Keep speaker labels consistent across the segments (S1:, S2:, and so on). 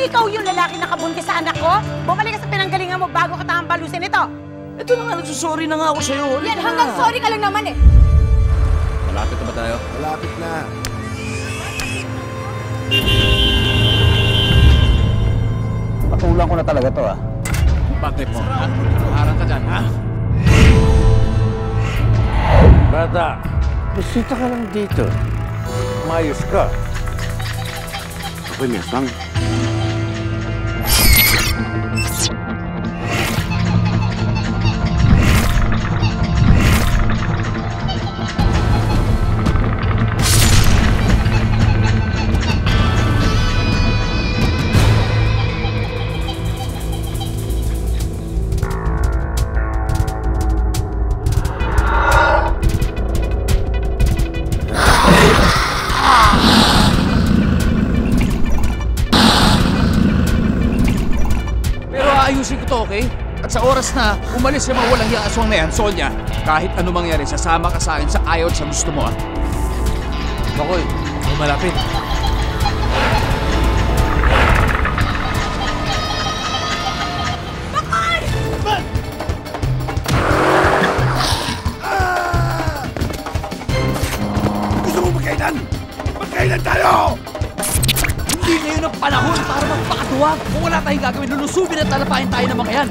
S1: Ikaw yung lalaki nakabuntis sa anak ko? Bumalik ka sa pinanggalingan mo bago ka tampalusin ito.
S2: Ito na nga, nagsusorry na nga ako sa'yo.
S1: Yan, hanggang sorry ka lang naman eh.
S3: Malapit na ba tayo?
S4: Malapit na.
S3: Patulang ko na talaga to, ah. Bakit mo? Harang ka dyan, ha?
S5: Bata, bisita ka lang dito. Mayos ka.
S4: Ako'y may aswang.
S3: Ayusin ko to, okay? At sa oras na umalis yung mga walang hiyang aswang na yan, Sonia, kahit ano mangyari, sasama ka sa akin sa ayaw at sa gusto mo, ah. Makoy, may malapit.
S1: Makoy!
S4: Gusto mo magkainan? Magkainan tayo!
S3: Hindi ngayon ang panahon para magpakatuwag. Kung wala tayong gagawin, lulusubin at talapahin tayo ng mga yan.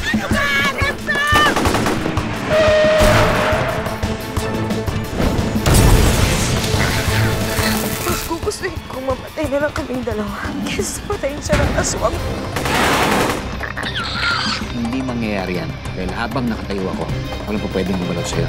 S1: Ano ka? Repta!
S6: Mas gugustuhin kong mamatay na lang kaming dalawa kaysa patayin siya ng aswang.
S7: Hindi mangyayari yan. Dahil habang nakatayo ako, walang pa pwedeng gumalaw sa'yo.